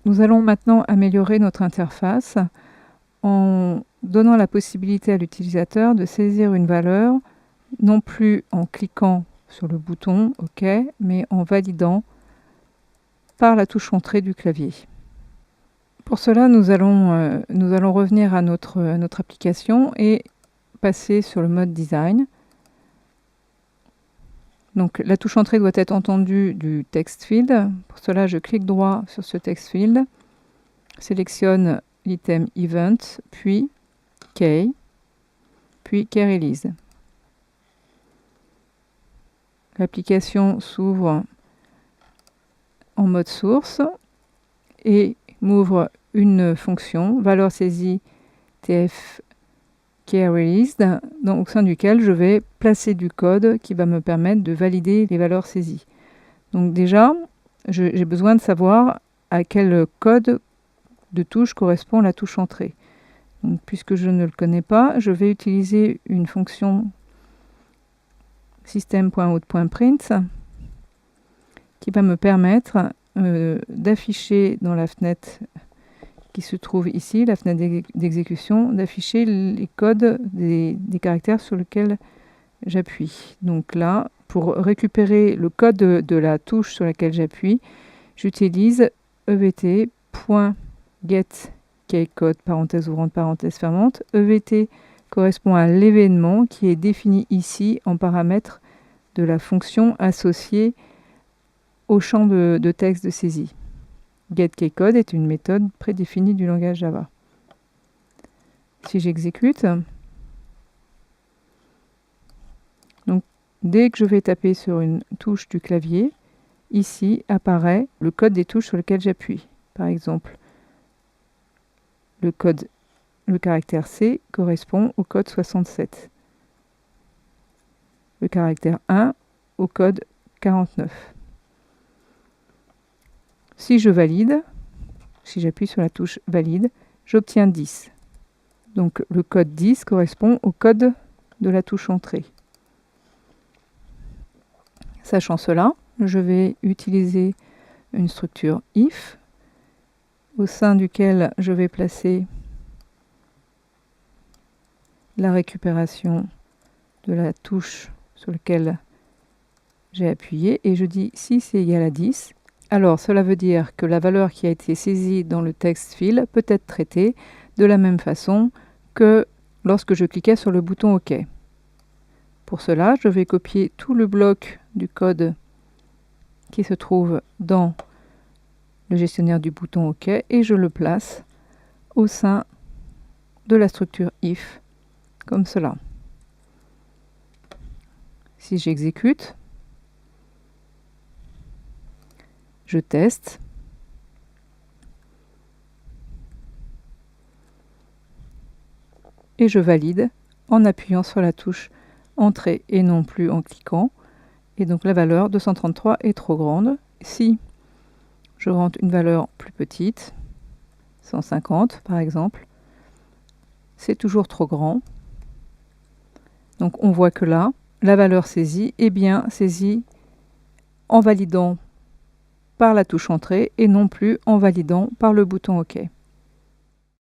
Nous allons maintenant améliorer notre interface en donnant la possibilité à l'utilisateur de saisir une valeur, non plus en cliquant sur le bouton OK, mais en validant par la touche entrée du clavier. Pour cela, nous allons revenir à notre application et passer sur le mode Design. Donc la touche entrée doit être entendue du text field. Pour cela, je clique droit sur ce text field, sélectionne l'item Event, puis Key, puis Key Release. L'application s'ouvre en mode source et m'ouvre une fonction valeur saisie TF Key Released, au sein duquel je vais placer du code qui va me permettre de valider les valeurs saisies. Donc déjà, j'ai besoin de savoir à quel code de touche correspond la touche entrée. Donc, puisque je ne le connais pas, je vais utiliser une fonction system.out.print qui va me permettre d'afficher dans la fenêtre qui se trouve ici, la fenêtre d'exécution, d'afficher les codes des caractères sur lesquels j'appuie. Donc là, pour récupérer le code de la touche sur laquelle j'appuie, j'utilise evt.getKeyCode, parenthèse ouvrante, parenthèse fermante. evt correspond à l'événement qui est défini ici en paramètre de la fonction associée au champ de texte de saisie. GetKeyCode est une méthode prédéfinie du langage Java. Si j'exécute, donc dès que je vais taper sur une touche du clavier, ici apparaît le code des touches sur lesquelles j'appuie. Par exemple, le caractère C correspond au code 67. Le caractère 1 au code 49. Si je valide, si j'appuie sur la touche valide, j'obtiens 10. Donc le code 10 correspond au code de la touche entrée. Sachant cela, je vais utiliser une structure if au sein duquel je vais placer la récupération de la touche sur laquelle j'ai appuyé et je dis si c'est égal à 10. Alors, cela veut dire que la valeur qui a été saisie dans le text field peut être traitée de la même façon que lorsque je cliquais sur le bouton OK. Pour cela, je vais copier tout le bloc du code qui se trouve dans le gestionnaire du bouton OK et je le place au sein de la structure if, comme cela. Si j'exécute, je teste. Et je valide en appuyant sur la touche Entrée et non plus en cliquant. Et donc la valeur 233 est trop grande. Si je rentre une valeur plus petite, 150 par exemple, c'est toujours trop grand. Donc on voit que là, la valeur saisie est bien saisie en validant par la touche Entrée et non plus en validant par le bouton OK.